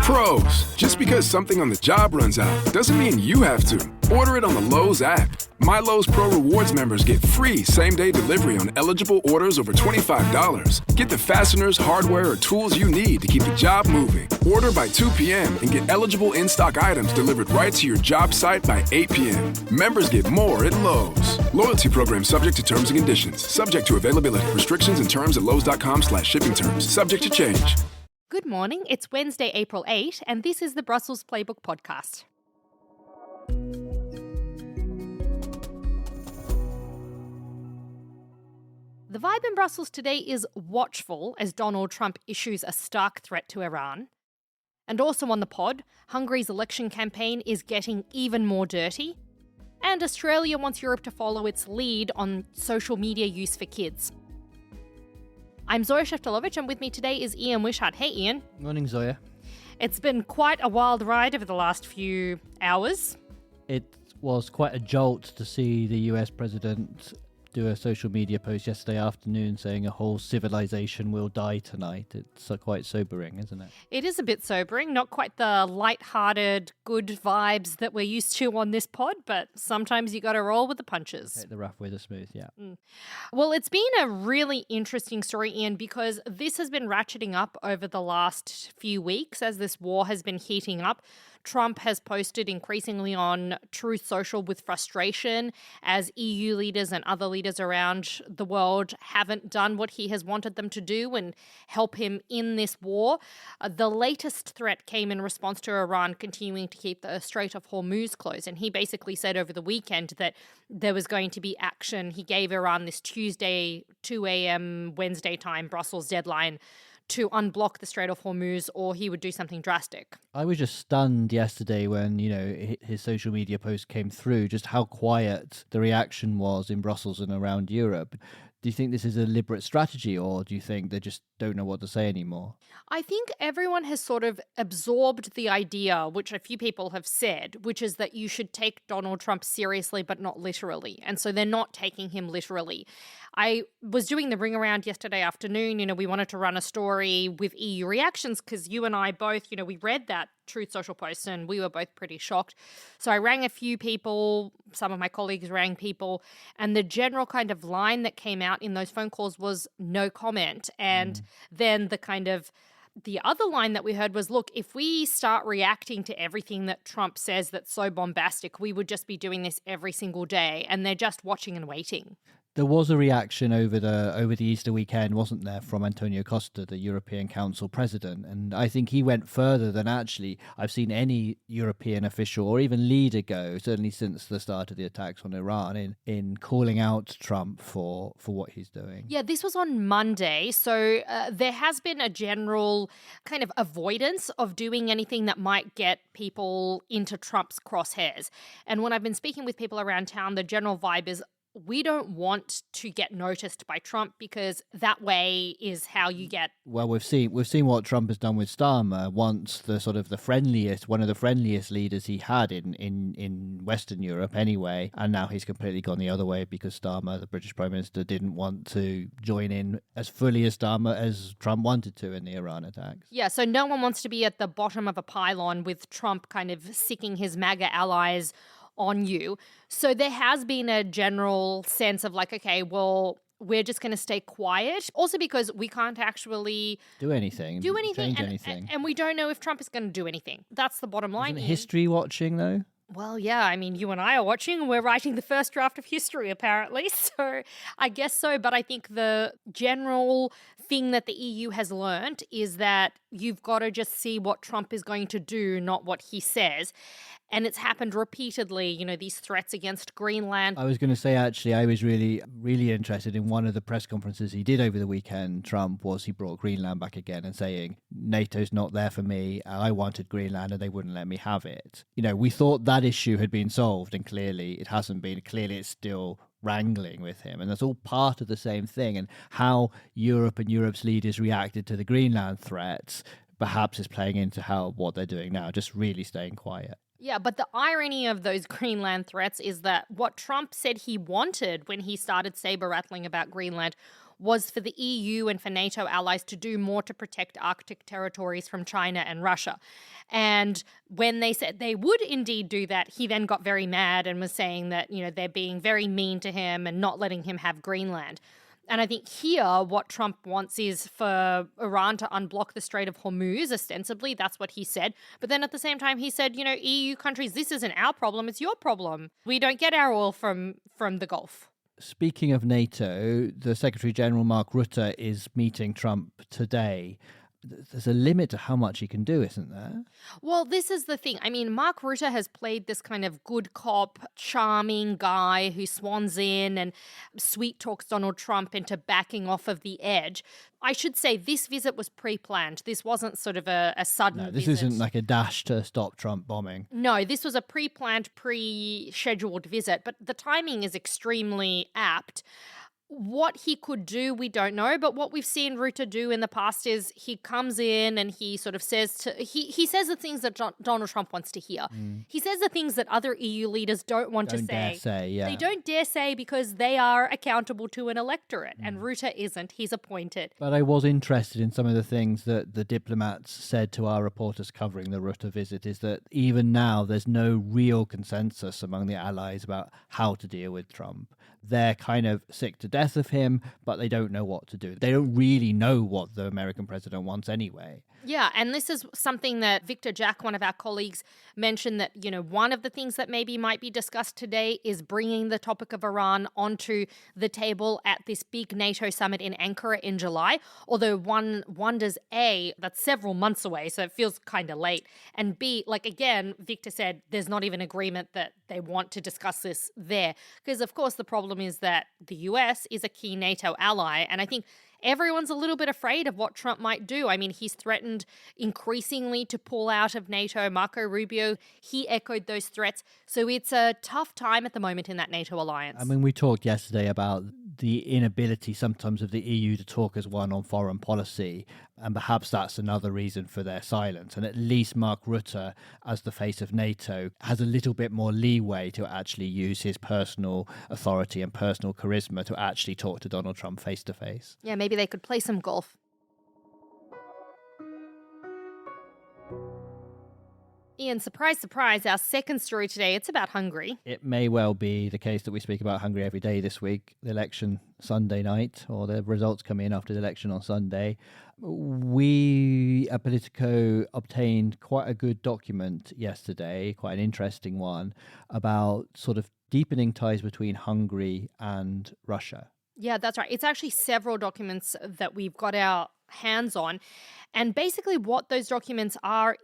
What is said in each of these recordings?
Pros. Just because something on the job runs out doesn't mean you have to. Order it on the Lowe's app. My Lowe's Pro Rewards members get free same-day delivery on eligible orders over $25. Get the fasteners, hardware, or tools you need to keep the job moving. Order by 2 p.m. and get eligible in-stock items delivered right to your job site by 8 p.m. Members get more at Lowe's. Loyalty program subject to terms and conditions. Subject to availability. Restrictions and terms at lowes.com/shipping terms. Subject to change. Good morning. It's Wednesday, April 8, and this is the Brussels Playbook podcast. The vibe in Brussels today is watchful as Donald Trump issues a stark threat to Iran. And also on the pod, Hungary's election campaign is getting even more dirty. And Australia wants Europe to follow its lead on social media use for kids. I'm Zoya Sheftalovich, and with me today is Ian Wishart. Hey, Ian. Morning, Zoya. It's been quite a wild ride over the last few hours. It was quite a jolt to see the US president do a social media post yesterday afternoon saying a whole civilization will die tonight. It's quite sobering, isn't it? It is a bit sobering, not quite the light-hearted, good vibes that we're used to on this pod, but sometimes you got to roll with the punches. Take the rough with the smooth, yeah. Well, it's been a really interesting story, Ian, because this has been ratcheting up over the last few weeks as this war has been heating up. Trump has posted increasingly on Truth Social with frustration as EU leaders and other leaders around the world haven't done what he has wanted them to do and help him in this war. The latest threat came in response to Iran continuing to keep the Strait of Hormuz closed. And he basically said over the weekend that there was going to be action. He gave Iran this Tuesday, 2 a.m. Wednesday time, Brussels deadline to unblock the Strait of Hormuz, or he would do something drastic. I was just stunned yesterday when, his social media post came through, just how quiet the reaction was in Brussels and around Europe. Do you think this is a deliberate strategy, or do you think they just don't know what to say anymore? I think everyone has sort of absorbed the idea, which a few people have said, which is that you should take Donald Trump seriously, but not literally. And so they're not taking him literally. I was doing the ring around yesterday afternoon. We wanted to run a story with EU reactions because you and I both, we read that Truth Social post and we were both pretty shocked. So I rang a few people, some of my colleagues rang people, and the general kind of line that came out in those phone calls was no comment. And then the other line that we heard was, look, if we start reacting to everything that Trump says that's so bombastic, we would just be doing this every single day, and they're just watching and waiting. There was a reaction over the Easter weekend, wasn't there, from Antonio Costa, the European Council president, and I think he went further than actually I've seen any European official or even leader go, certainly since the start of the attacks on Iran, in calling out Trump for what he's doing. Yeah, this was on Monday, so there has been a general kind of avoidance of doing anything that might get people into Trump's crosshairs. And when I've been speaking with people around town, the general vibe is, we don't want to get noticed by Trump because that way is how you get. Well, we've seen what Trump has done with Starmer. Once one of the friendliest leaders he had in Western Europe anyway, and now he's completely gone the other way because Starmer, the British Prime Minister, didn't want to join in as fully as Starmer as Trump wanted to in the Iran attacks. Yeah, so no one wants to be at the bottom of a pylon with Trump kind of sicking his MAGA allies on you. So there has been a general sense of like, okay, well, we're just going to stay quiet. Also because we can't actually do anything, change anything. And we don't know if Trump is going to do anything. That's the bottom line. Isn't history watching, though? Well, yeah, I mean, you and I are watching and we're writing the first draft of history, apparently. So I guess so. But I think the general thing that the EU has learned is that you've got to just see what Trump is going to do, not what he says. And it's happened repeatedly, these threats against Greenland. I was going to say, actually, I was really, really interested in one of the press conferences he did over the weekend. Trump he brought Greenland back again and saying, NATO's not there for me. I wanted Greenland and they wouldn't let me have it. We thought that issue had been solved and clearly it hasn't been. Clearly it's still wrangling with him. And that's all part of the same thing. And how Europe and Europe's leaders reacted to the Greenland threats perhaps is playing into what they're doing now, just really staying quiet. Yeah, but the irony of those Greenland threats is that what Trump said he wanted when he started saber-rattling about Greenland was for the EU and for NATO allies to do more to protect Arctic territories from China and Russia. And when they said they would indeed do that, he then got very mad and was saying that, they're being very mean to him and not letting him have Greenland. And I think here what Trump wants is for Iran to unblock the Strait of Hormuz, ostensibly. That's what he said. But then at the same time, he said, EU countries, this isn't our problem, it's your problem. We don't get our oil from the Gulf. Speaking of NATO, the Secretary General Mark Rutte is meeting Trump today. There's a limit to how much he can do, isn't there? Well, this is the thing. I mean, Mark Rutte has played this kind of good cop, charming guy who swans in and sweet talks Donald Trump into backing off of the edge. I should say this visit was pre-planned. This wasn't sort of a sudden No, this visit. isn't like a dash to stop Trump bombing. No, this was a pre-planned, pre-scheduled visit, but the timing is extremely apt. What he could do, we don't know, but what we've seen Rutte do in the past is he comes in and he sort of says he says the things that Donald Trump wants to hear. He says the things that other EU leaders don't want to say. Dare say, yeah. They don't dare say because they are accountable to an electorate, and Rutte isn't. He's appointed. But I was interested in some of the things that the diplomats said to our reporters covering the Rutte visit, is that even now there's no real consensus among the allies about how to deal with Trump. They're kind of sick to death of him, but they don't know what to do. They don't really know what the American president wants anyway. Yeah, and this is something that Victor Jack, one of our colleagues, mentioned that, one of the things that maybe might be discussed today is bringing the topic of Iran onto the table at this big NATO summit in Ankara in July. Although one wonders, A, that's several months away, so it feels kind of late. And B, again, Victor said there's not even agreement that they want to discuss this there. Because, of course, the problem is that the US is a key NATO ally. And I think everyone's a little bit afraid of what Trump might do. I mean, he's threatened increasingly to pull out of NATO. Marco Rubio, he echoed those threats. So it's a tough time at the moment in that NATO alliance. I mean, we talked yesterday about the inability sometimes of the EU to talk as one on foreign policy, and perhaps that's another reason for their silence. And at least Mark Rutte, as the face of NATO, has a little bit more leeway to actually use his personal authority and personal charisma to actually talk to Donald Trump face to face. Yeah, maybe they could play some golf. Ian, surprise, surprise, our second story today, it's about Hungary. It may well be the case that we speak about Hungary every day this week. The election Sunday night, or the results come in after the election on Sunday. We at Politico obtained quite a good document yesterday, quite an interesting one, about sort of deepening ties between Hungary and Russia. Yeah, that's right. It's actually several documents that we've got our hands on. And basically what those documents are,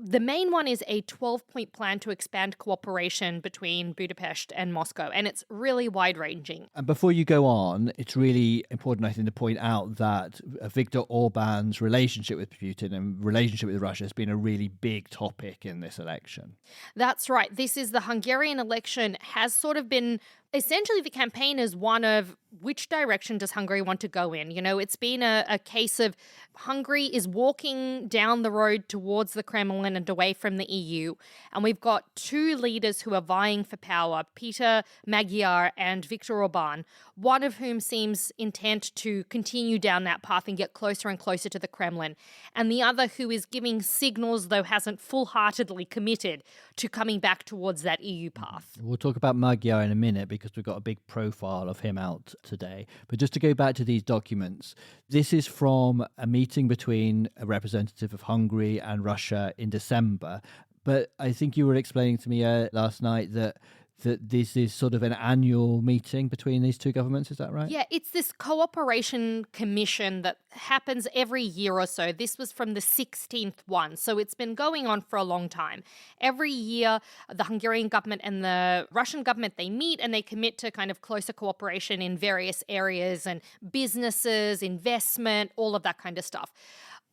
the main one is a 12-point plan to expand cooperation between Budapest and Moscow, and it's really wide-ranging. And before you go on, it's really important, I think, to point out that Viktor Orbán's relationship with Putin and relationship with Russia has been a really big topic in this election. That's right. This is the Hungarian election has sort of been... Essentially, the campaign is one of which direction does Hungary want to go in? It's been a case of Hungary is walking down the road towards the Kremlin and away from the EU. And we've got two leaders who are vying for power, Peter Magyar and Viktor Orbán, one of whom seems intent to continue down that path and get closer and closer to the Kremlin, and the other who is giving signals, though hasn't full-heartedly committed, to coming back towards that EU path. We'll talk about Magyar in a minute because we've got a big profile of him out today. But just to go back to these documents, this is from a meeting between a representative of Hungary and Russia in December. But I think you were explaining to me last night that this is sort of an annual meeting between these two governments, is that right? Yeah, it's this cooperation commission that happens every year or so. This was from the 16th one, so it's been going on for a long time. Every year, the Hungarian government and the Russian government, they meet and they commit to kind of closer cooperation in various areas and businesses, investment, all of that kind of stuff.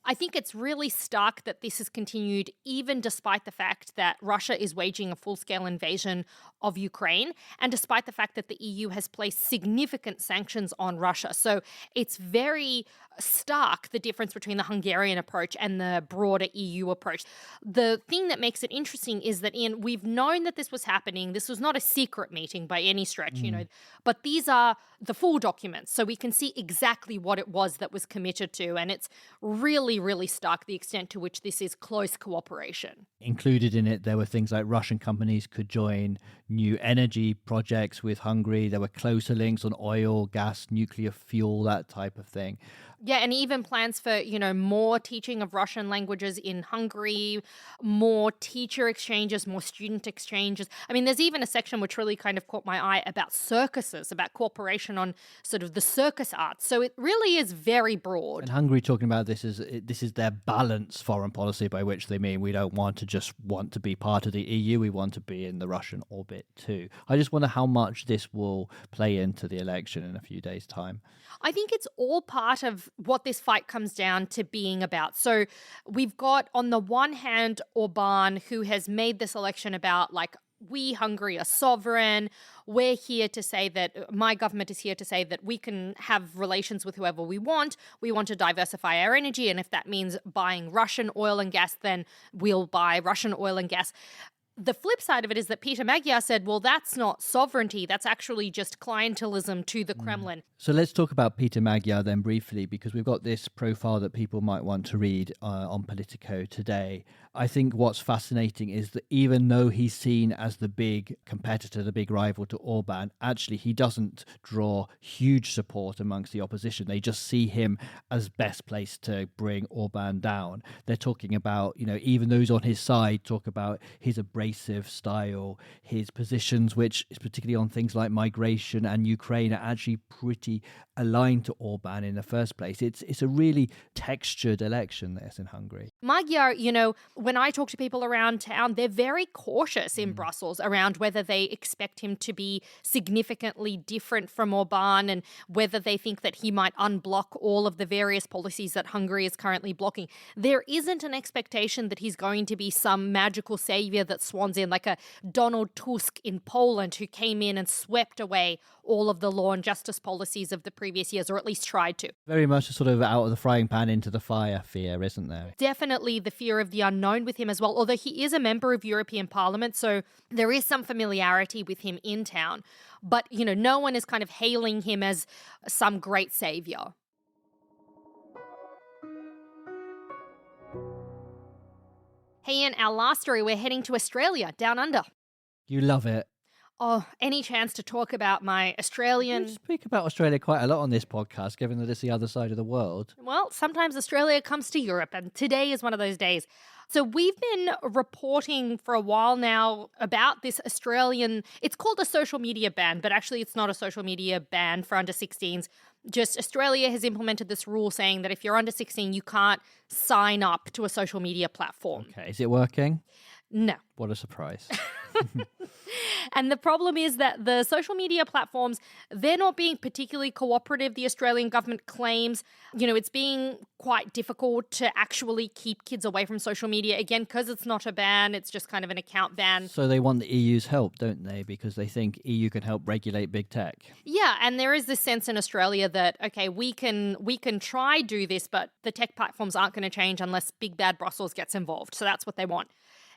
I think it's really stark that this has continued even despite the fact that Russia is waging a full-scale invasion of Ukraine and despite the fact that the EU has placed significant sanctions on Russia. So it's very stark, the difference between the Hungarian approach and the broader EU approach. The thing that makes it interesting is that, Ian, we've known that this was happening. This was not a secret meeting by any stretch, but these are the full documents. So we can see exactly what it was that was committed to. And it's really, really stark the extent to which this is close cooperation. Included in it, there were things like Russian companies could join new energy projects with Hungary. There were closer links on oil, gas, nuclear fuel, that type of thing. Yeah, and even plans for, more teaching of Russian languages in Hungary, more teacher exchanges, more student exchanges. I mean, there's even a section which really kind of caught my eye about circuses, about cooperation on sort of the circus arts. So it really is very broad. And Hungary talking about this is their balanced foreign policy, by which they mean we don't want to be part of the EU, we want to be in the Russian orbit too. I just wonder how much this will play into the election in a few days' time. I think it's all part of what this fight comes down to being about. So we've got, on the one hand, Orbán, who has made this election about, we, Hungary, are sovereign. We're here to say that, my government is here to say that we can have relations with whoever we want. We want to diversify our energy. And if that means buying Russian oil and gas, then we'll buy Russian oil and gas. The flip side of it is that Peter Magyar said, well, that's not sovereignty. That's actually just clientelism to the Kremlin. So let's talk about Peter Magyar then briefly, because we've got this profile that people might want to read on Politico today. I think what's fascinating is that even though he's seen as the big competitor, the big rival to Orbán, actually he doesn't draw huge support amongst the opposition. They just see him as best placed to bring Orbán down. They're talking about, even those on his side talk about his abrasive style, his positions, which is particularly on things like migration and Ukraine, are actually pretty aligned to Orbán in the first place. It's a really textured election, this, in Hungary. Magyar, when I talk to people around town, they're very cautious in Brussels around whether they expect him to be significantly different from Orbán and whether they think that he might unblock all of the various policies that Hungary is currently blocking. There isn't an expectation that he's going to be some magical savior that swans in, like a Donald Tusk in Poland, who came in and swept away all of the law and justice policies of the previous years, or at least tried to. Very much a sort of out of the frying pan into the fire fear, isn't there? Definitely the fear of the unknown with him as well, although he is a member of European Parliament, so there is some familiarity with him in town. But, no one is kind of hailing him as some great savior. Hey, in our last story, we're heading to Australia, down under. You love it. Oh, any chance to talk about my Australian... We speak about Australia quite a lot on this podcast, given that it's the other side of the world. Well, sometimes Australia comes to Europe, and today is one of those days. So we've been reporting for a while now about this Australian... It's called a social media ban, but actually it's not a social media ban for under 16s. Just Australia has implemented this rule saying that if you're under 16, you can't sign up to a social media platform. Okay, is it working? No. What a surprise. And the problem is that the social media platforms, they're not being particularly cooperative, the Australian government claims. It's being quite difficult to actually keep kids away from social media, again, because it's not a ban, it's just kind of an account ban. So they want the EU's help, don't they? Because they think EU can help regulate big tech. Yeah, and there is this sense in Australia that, okay, we can try do this, but the tech platforms aren't going to change unless big bad Brussels gets involved. So that's what they want.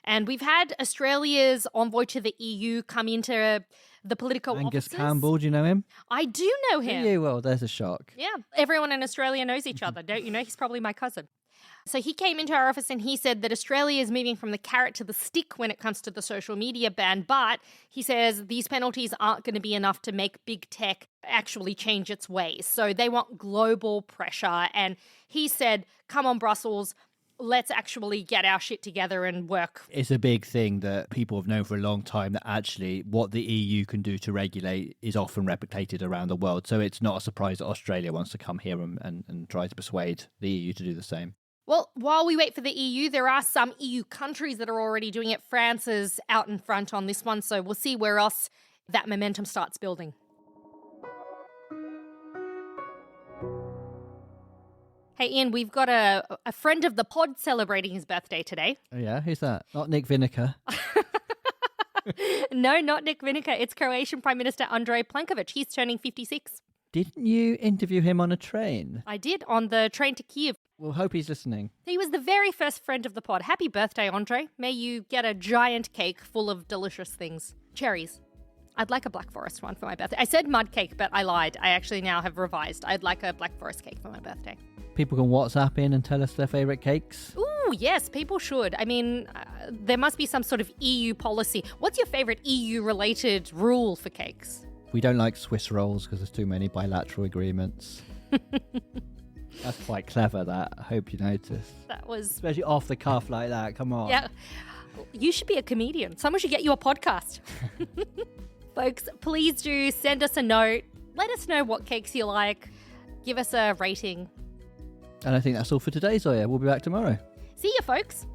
And we've had Australia's envoy to the EU come into the Politico Angus offices. Campbell, do you know him? I do know him. Yeah, well, there's a shock. Yeah, everyone in Australia knows each other, don't you know? He's probably my cousin. So he came into our office and he said that Australia is moving from the carrot to the stick when it comes to the social media ban. But he says these penalties aren't going to be enough to make big tech actually change its ways. So they want global pressure. And he said, come on, Brussels, let's actually get our shit together and work. It's a big thing that people have known for a long time, that actually what the EU can do to regulate is often replicated around the world. So it's not a surprise that Australia wants to come here and try to persuade the EU to do the same. Well, while we wait for the EU, there are some EU countries that are already doing it. France is out in front on this one, so we'll see where else that momentum starts building. Hey, Ian, we've got a friend of the pod celebrating his birthday today. Oh, yeah? Who's that? Not Nick Vinegar. No, not Nick Vinegar. It's Croatian Prime Minister Andrej Plenković. He's turning 56. Didn't you interview him on a train? I did, on the train to Kiev. We'll hope he's listening. He was the very first friend of the pod. Happy birthday, Andrej. May you get a giant cake full of delicious things. Cherries. I'd like a Black Forest one for my birthday. I said mud cake, but I lied. I actually now have revised. I'd like a Black Forest cake for my birthday. People can WhatsApp in and tell us their favourite cakes. Ooh, yes, people should. I mean, there must be some sort of EU policy. What's your favourite EU-related rule for cakes? We don't like Swiss rolls because there's too many bilateral agreements. That's quite clever, that. I hope you noticed. That was... Especially off the cuff like that. Come on. Yeah. You should be a comedian. Someone should get you a podcast. Folks, please do send us a note. Let us know what cakes you like. Give us a rating. And I think that's all for today, Zoya. We'll be back tomorrow. See you, folks.